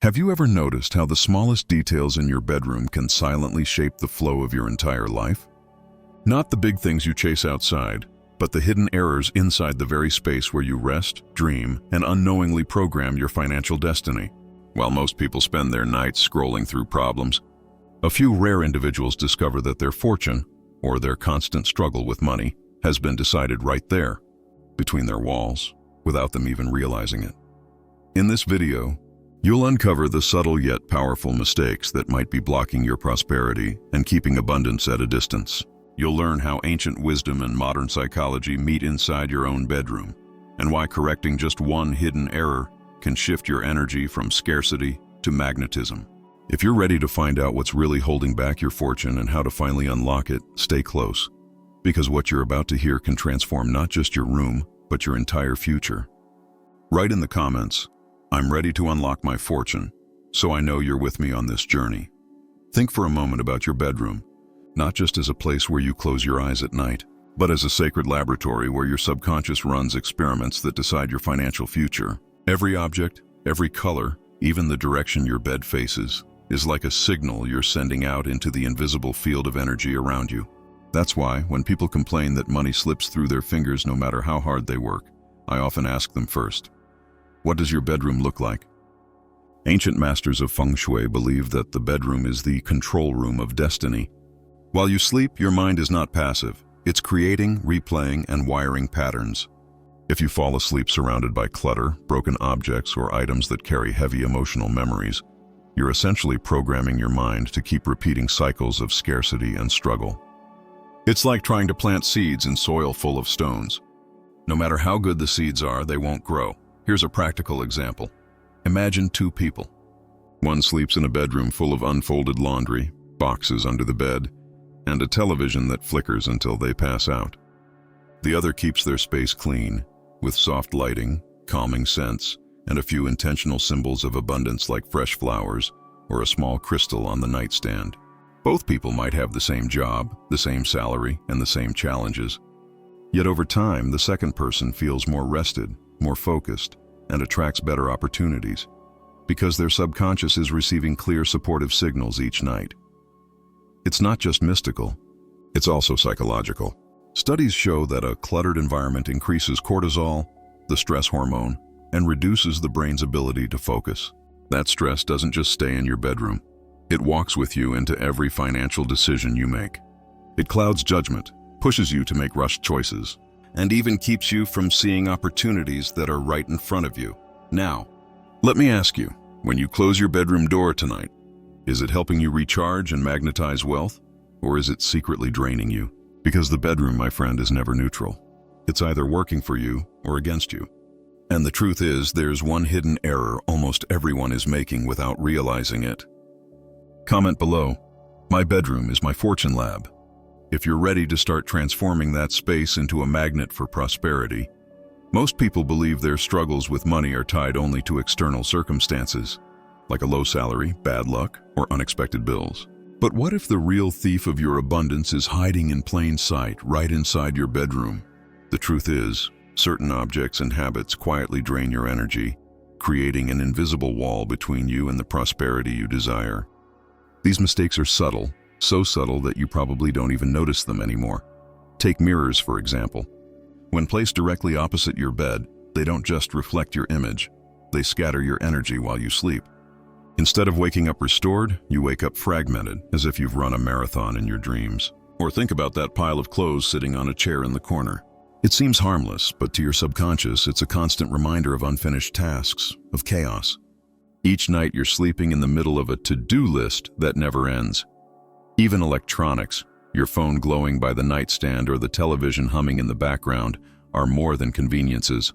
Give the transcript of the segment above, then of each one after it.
Have you ever noticed how the smallest details in your bedroom can silently shape the flow of your entire life? Not the big things you chase outside, but the hidden errors inside the very space where you rest, dream, and unknowingly program your financial destiny. While most people spend their nights scrolling through problems, a few rare individuals discover that their fortune, or their constant struggle with money, has been decided right there, between their walls, without them even realizing it. In this video, you'll uncover the subtle yet powerful mistakes that might be blocking your prosperity and keeping abundance at a distance. You'll learn how ancient wisdom and modern psychology meet inside your own bedroom, and why correcting just one hidden error can shift your energy from scarcity to magnetism. If you're ready to find out what's really holding back your fortune and how to finally unlock it, stay close, because what you're about to hear can transform not just your room, but your entire future. Write in the comments, "I'm ready to unlock my fortune," so I know you're with me on this journey. Think for a moment about your bedroom, not just as a place where you close your eyes at night, but as a sacred laboratory where your subconscious runs experiments that decide your financial future. Every object, every color, even the direction your bed faces, is like a signal you're sending out into the invisible field of energy around you. That's why, when people complain that money slips through their fingers no matter how hard they work, I often ask them first, what does your bedroom look like? Ancient masters of feng shui believe that the bedroom is the control room of destiny. While you sleep, your mind is not passive. It's creating, replaying, and wiring patterns. If you fall asleep surrounded by clutter, broken objects, or items that carry heavy emotional memories, you're essentially programming your mind to keep repeating cycles of scarcity and struggle. It's like trying to plant seeds in soil full of stones. No matter how good the seeds are, they won't grow. Here's a practical example. Imagine two people. One sleeps in a bedroom full of unfolded laundry, boxes under the bed, and a television that flickers until they pass out. The other keeps their space clean, with soft lighting, calming scents, and a few intentional symbols of abundance like fresh flowers or a small crystal on the nightstand. Both people might have the same job, the same salary, and the same challenges. Yet over time, the second person feels more rested, more focused, and attracts better opportunities, because their subconscious is receiving clear supportive signals each night. It's not just mystical, it's also psychological. Studies show that a cluttered environment increases cortisol, the stress hormone, and reduces the brain's ability to focus. That stress doesn't just stay in your bedroom. It walks with you into every financial decision you make. It clouds judgment, pushes you to make rushed choices, and even keeps you from seeing opportunities that are right in front of you. Now, let me ask you, when you close your bedroom door tonight, is it helping you recharge and magnetize wealth, or is it secretly draining you? Because the bedroom, my friend, is never neutral. It's either working for you or against you. And the truth is, there's one hidden error almost everyone is making without realizing it. Comment below, "My bedroom is my fortune lab," if you're ready to start transforming that space into a magnet for prosperity. Most people believe their struggles with money are tied only to external circumstances, like a low salary, bad luck, or unexpected bills. But what if the real thief of your abundance is hiding in plain sight right inside your bedroom? The truth is, certain objects and habits quietly drain your energy, creating an invisible wall between you and the prosperity you desire. These mistakes are subtle, so subtle that you probably don't even notice them anymore. Take mirrors, for example. When placed directly opposite your bed, they don't just reflect your image, they scatter your energy while you sleep. Instead of waking up restored, you wake up fragmented, as if you've run a marathon in your dreams. Or think about that pile of clothes sitting on a chair in the corner. It seems harmless, but to your subconscious, it's a constant reminder of unfinished tasks, of chaos. Each night you're sleeping in the middle of a to-do list that never ends. Even electronics, your phone glowing by the nightstand or the television humming in the background, are more than conveniences.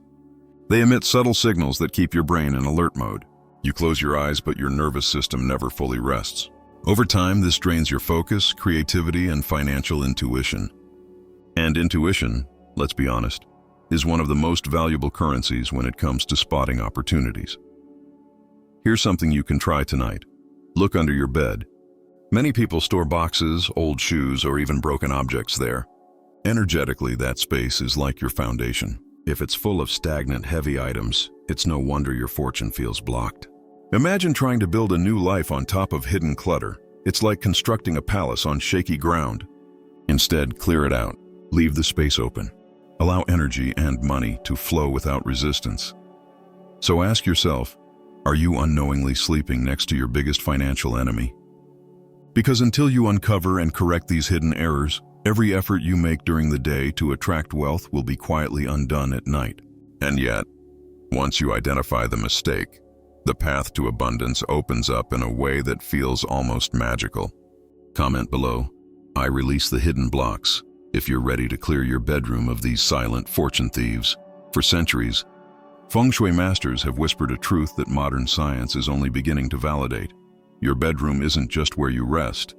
They emit subtle signals that keep your brain in alert mode. You close your eyes, but your nervous system never fully rests. Over time, this drains your focus, creativity, and financial intuition. And intuition, let's be honest, is one of the most valuable currencies when it comes to spotting opportunities. Here's something you can try tonight. Look under your bed. Many people store boxes, old shoes, or even broken objects there. Energetically, that space is like your foundation. If it's full of stagnant, heavy items, it's no wonder your fortune feels blocked. Imagine trying to build a new life on top of hidden clutter. It's like constructing a palace on shaky ground. Instead, clear it out. Leave the space open. Allow energy and money to flow without resistance. So ask yourself, are you unknowingly sleeping next to your biggest financial enemy? Because until you uncover and correct these hidden errors, every effort you make during the day to attract wealth will be quietly undone at night. And yet, once you identify the mistake, the path to abundance opens up in a way that feels almost magical. Comment below, I release the hidden blocks, if you're ready to clear your bedroom of these silent fortune thieves. For centuries, Feng Shui masters have whispered a truth that modern science is only beginning to validate. Your bedroom isn't just where you rest.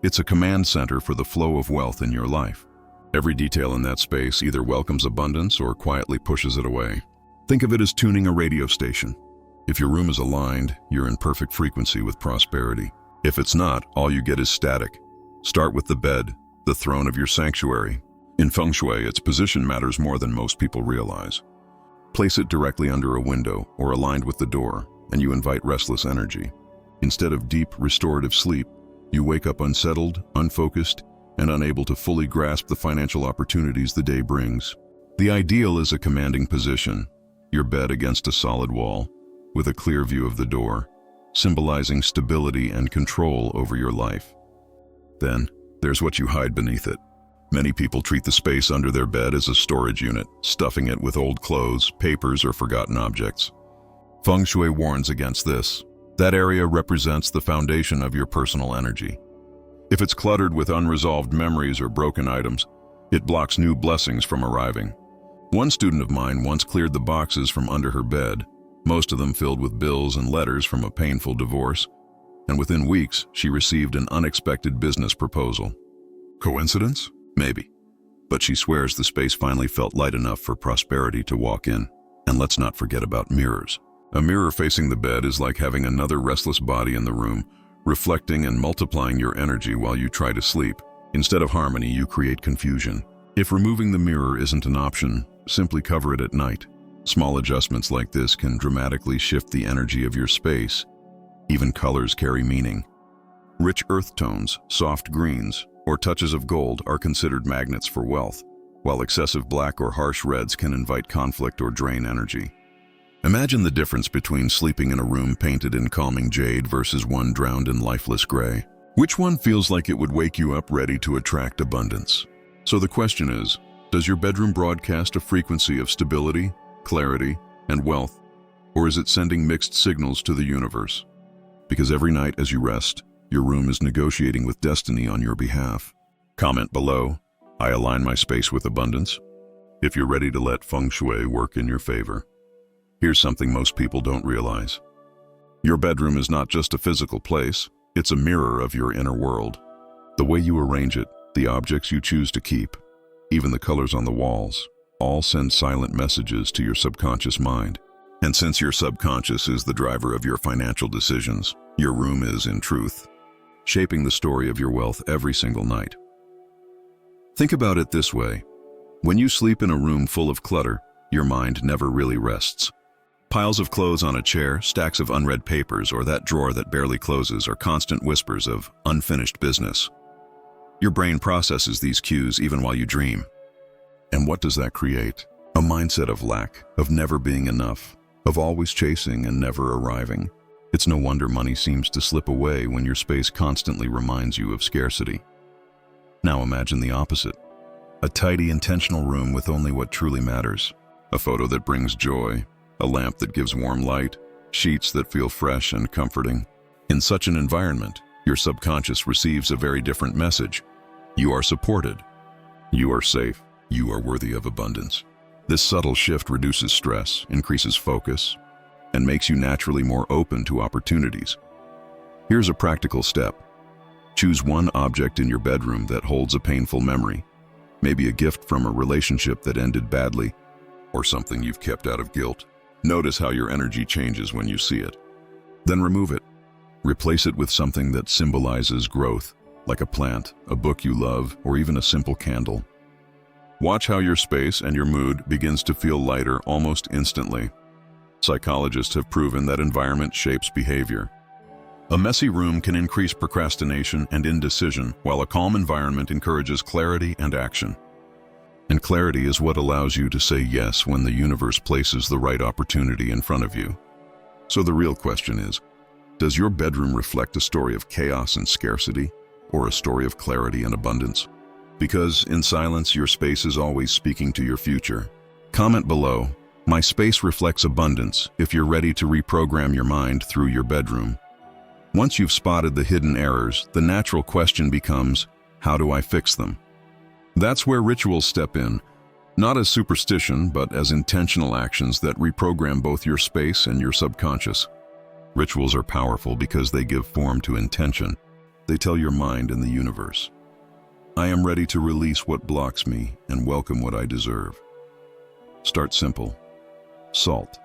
It's a command center for the flow of wealth in your life. Every detail in that space either welcomes abundance or quietly pushes it away. Think of it as tuning a radio station. If your room is aligned, you're in perfect frequency with prosperity. If it's not, all you get is static. Start with the bed, the throne of your sanctuary. In Feng Shui, its position matters more than most people realize. Place it directly under a window or aligned with the door, and you invite restless energy. Instead of deep, restorative sleep, you wake up unsettled, unfocused, and unable to fully grasp the financial opportunities the day brings. The ideal is a commanding position, your bed against a solid wall, with a clear view of the door, symbolizing stability and control over your life. Then, there's what you hide beneath it. Many people treat the space under their bed as a storage unit, stuffing it with old clothes, papers, or forgotten objects. Feng Shui warns against this. That area represents the foundation of your personal energy. If it's cluttered with unresolved memories or broken items, it blocks new blessings from arriving. One student of mine once cleared the boxes from under her bed, most of them filled with bills and letters from a painful divorce, and within weeks, she received an unexpected business proposal. Coincidence? Maybe. But she swears the space finally felt light enough for prosperity to walk in. And let's not forget about mirrors. A mirror facing the bed is like having another restless body in the room, reflecting and multiplying your energy while you try to sleep. Instead of harmony, you create confusion. If removing the mirror isn't an option, simply cover it at night. Small adjustments like this can dramatically shift the energy of your space. Even colors carry meaning. Rich earth tones, soft greens, or touches of gold are considered magnets for wealth, while excessive black or harsh reds can invite conflict or drain energy. Imagine the difference between sleeping in a room painted in calming jade versus one drowned in lifeless gray. Which one feels like it would wake you up ready to attract abundance? So the question is, does your bedroom broadcast a frequency of stability, clarity, and wealth? Or is it sending mixed signals to the universe? Because every night as you rest, your room is negotiating with destiny on your behalf. Comment below, I align my space with abundance, if you're ready to let Feng Shui work in your favor. Here's something most people don't realize. Your bedroom is not just a physical place, it's a mirror of your inner world. The way you arrange it, the objects you choose to keep, even the colors on the walls, all send silent messages to your subconscious mind. And since your subconscious is the driver of your financial decisions, your room is, in truth, shaping the story of your wealth every single night. Think about it this way. When you sleep in a room full of clutter, your mind never really rests. Piles of clothes on a chair, stacks of unread papers, or that drawer that barely closes are constant whispers of unfinished business. Your brain processes these cues even while you dream. And what does that create? A mindset of lack, of never being enough, of always chasing and never arriving. It's no wonder money seems to slip away when your space constantly reminds you of scarcity. Now imagine the opposite. A tidy, intentional room with only what truly matters. A photo that brings joy, a lamp that gives warm light, sheets that feel fresh and comforting. In such an environment, your subconscious receives a very different message. You are supported. You are safe. You are worthy of abundance. This subtle shift reduces stress, increases focus, and makes you naturally more open to opportunities. Here's a practical step. Choose one object in your bedroom that holds a painful memory, maybe a gift from a relationship that ended badly, or something you've kept out of guilt. Notice how your energy changes when you see it. Then remove it. Replace it with something that symbolizes growth, like a plant, a book you love, or even a simple candle. Watch how your space and your mood begins to feel lighter almost instantly. Psychologists have proven that environment shapes behavior. A messy room can increase procrastination and indecision, while a calm environment encourages clarity and action. And clarity is what allows you to say yes when the universe places the right opportunity in front of you. So the real question is, does your bedroom reflect a story of chaos and scarcity, or a story of clarity and abundance? Because in silence, your space is always speaking to your future. Comment below, "My space reflects abundance," if you're ready to reprogram your mind through your bedroom. Once you've spotted the hidden errors, the natural question becomes, how do I fix them? That's where rituals step in, not as superstition, but as intentional actions that reprogram both your space and your subconscious. Rituals are powerful because they give form to intention. They tell your mind and the universe, I am ready to release what blocks me and welcome what I deserve. Start simple. Salt.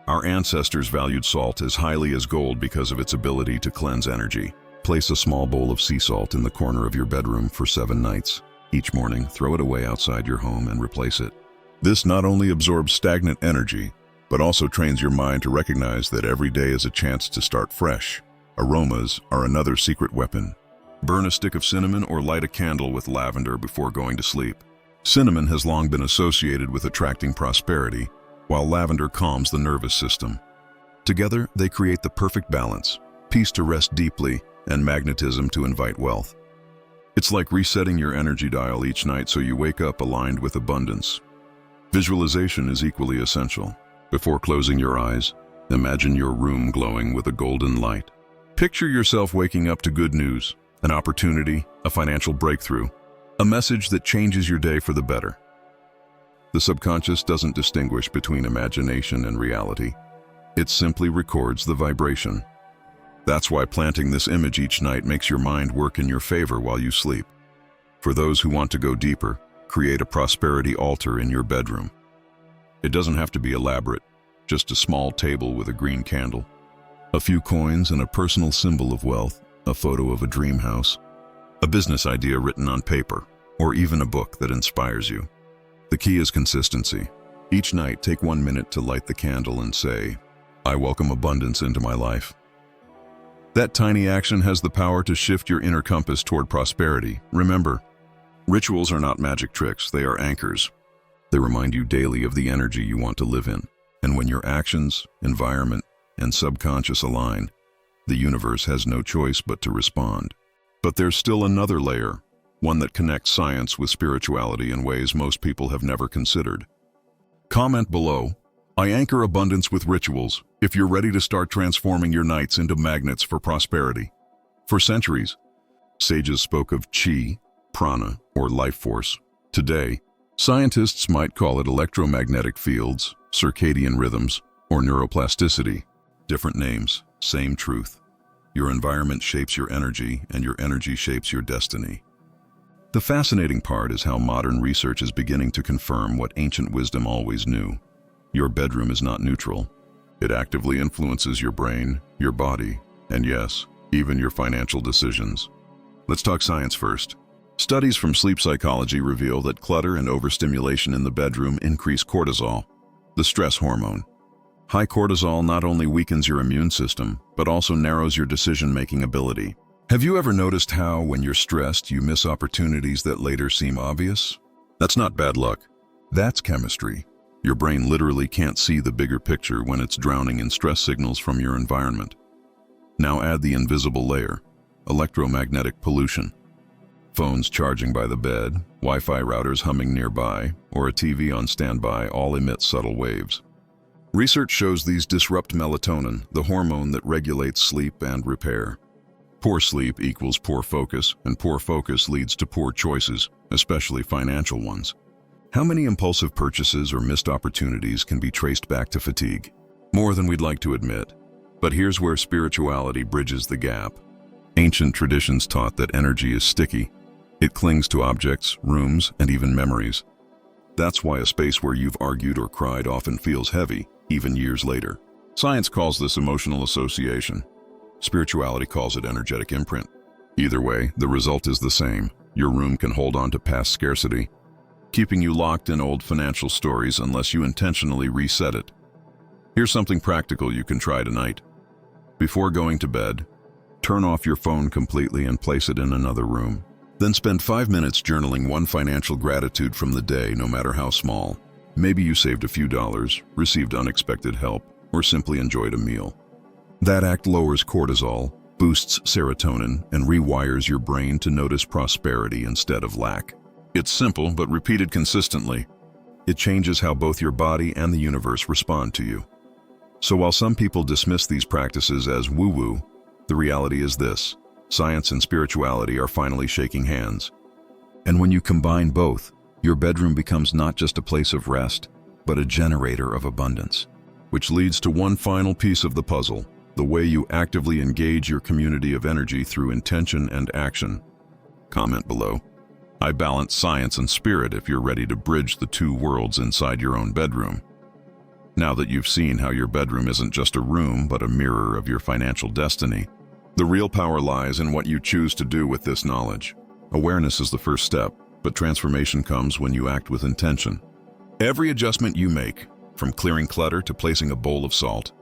Our ancestors valued salt as highly as gold because of its ability to cleanse energy. Place a small bowl of sea salt in the corner of your bedroom for 7 nights. Each morning, throw it away outside your home and replace it. This not only absorbs stagnant energy, but also trains your mind to recognize that every day is a chance to start fresh. Aromas are another secret weapon. Burn a stick of cinnamon or light a candle with lavender before going to sleep. Cinnamon has long been associated with attracting prosperity, while lavender calms the nervous system. Together, they create the perfect balance, peace to rest deeply, and magnetism to invite wealth. It's like resetting your energy dial each night so you wake up aligned with abundance. Visualization is equally essential. Before closing your eyes, imagine your room glowing with a golden light. Picture yourself waking up to good news, an opportunity, a financial breakthrough, a message that changes your day for the better. The subconscious doesn't distinguish between imagination and reality. It simply records the vibration. That's why planting this image each night makes your mind work in your favor while you sleep. For those who want to go deeper, create a prosperity altar in your bedroom. It doesn't have to be elaborate, just a small table with a green candle, a few coins and a personal symbol of wealth, a photo of a dream house, a business idea written on paper, or even a book that inspires you. The key is consistency. Each night, take 1 minute to light the candle and say, I welcome abundance into my life. That tiny action has the power to shift your inner compass toward prosperity. Remember, rituals are not magic tricks, they are anchors. They remind you daily of the energy you want to live in. And when your actions, environment, and subconscious align, the universe has no choice but to respond. But there's still another layer, one that connects science with spirituality in ways most people have never considered. Comment below, I anchor abundance with rituals, if you're ready to start transforming your nights into magnets for prosperity. For centuries, sages spoke of chi, prana, or life force. Today, scientists might call it electromagnetic fields, circadian rhythms, or neuroplasticity. Different names, same truth. Your environment shapes your energy, and your energy shapes your destiny. The fascinating part is how modern research is beginning to confirm what ancient wisdom always knew. Your bedroom is not neutral. It actively influences your brain, your body, and yes, even your financial decisions. Let's talk science first. Studies from sleep psychology reveal that clutter and overstimulation in the bedroom increase cortisol, the stress hormone. High cortisol not only weakens your immune system, but also narrows your decision-making ability. Have you ever noticed how, when you're stressed, you miss opportunities that later seem obvious? That's not bad luck. That's chemistry. Your brain literally can't see the bigger picture when it's drowning in stress signals from your environment. Now add the invisible layer, electromagnetic pollution. Phones charging by the bed, Wi-Fi routers humming nearby, or a TV on standby all emit subtle waves. Research shows these disrupt melatonin, the hormone that regulates sleep and repair. Poor sleep equals poor focus, and poor focus leads to poor choices, especially financial ones. How many impulsive purchases or missed opportunities can be traced back to fatigue? More than we'd like to admit. But here's where spirituality bridges the gap. Ancient traditions taught that energy is sticky. It clings to objects, rooms, and even memories. That's why a space where you've argued or cried often feels heavy, even years later. Science calls this emotional association. Spirituality calls it energetic imprint. Either way, the result is the same. Your room can hold on to past scarcity, keeping you locked in old financial stories unless you intentionally reset it. Here's something practical you can try tonight. Before going to bed, turn off your phone completely and place it in another room. Then spend 5 minutes journaling one financial gratitude from the day, no matter how small. Maybe you saved a few dollars, received unexpected help, or simply enjoyed a meal. That act lowers cortisol, boosts serotonin, and rewires your brain to notice prosperity instead of lack. It's simple, but repeated consistently, it changes how both your body and the universe respond to you. So while some people dismiss these practices as woo-woo, the reality is this: science and spirituality are finally shaking hands. And when you combine both, your bedroom becomes not just a place of rest, but a generator of abundance. Which leads to one final piece of the puzzle: the way you actively engage your community of energy through intention and action. Comment below. I balance science and spirit if you're ready to bridge the two worlds inside your own bedroom. Now that you've seen how your bedroom isn't just a room, but a mirror of your financial destiny, the real power lies in what you choose to do with this knowledge. Awareness is the first step, but transformation comes when you act with intention. Every adjustment you make, from clearing clutter to placing a bowl of salt,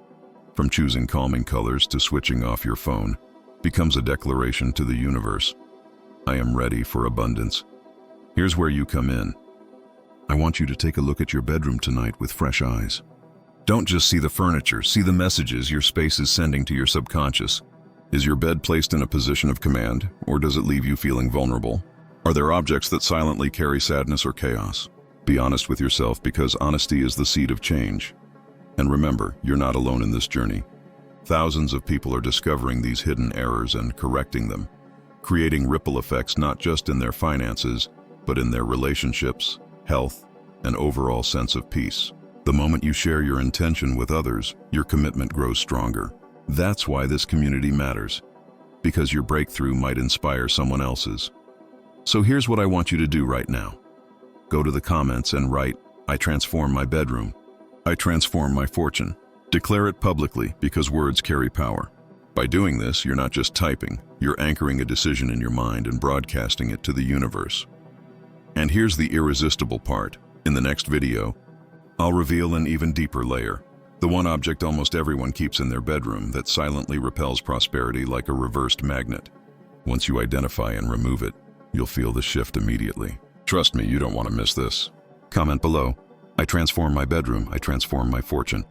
from choosing calming colors to switching off your phone, becomes a declaration to the universe. I am ready for abundance. Here's where you come in. I want you to take a look at your bedroom tonight with fresh eyes. Don't just see the furniture, see the messages your space is sending to your subconscious. Is your bed placed in a position of command, or does it leave you feeling vulnerable? Are there objects that silently carry sadness or chaos? Be honest with yourself, because honesty is the seed of change. And remember, you're not alone in this journey. Thousands of people are discovering these hidden errors and correcting them, creating ripple effects not just in their finances, but in their relationships, health, and overall sense of peace. The moment you share your intention with others, your commitment grows stronger. That's why this community matters, because your breakthrough might inspire someone else's. So here's what I want you to do right now. Go to the comments and write, "I transform my bedroom. I transform my fortune." Declare it publicly, because words carry power. By doing this, you're not just typing, you're anchoring a decision in your mind and broadcasting it to the universe. And here's the irresistible part. In the next video, I'll reveal an even deeper layer. The one object almost everyone keeps in their bedroom that silently repels prosperity like a reversed magnet. Once you identify and remove it, you'll feel the shift immediately. Trust me, you don't want to miss this. Comment below, "I transform my bedroom, I transform my fortune."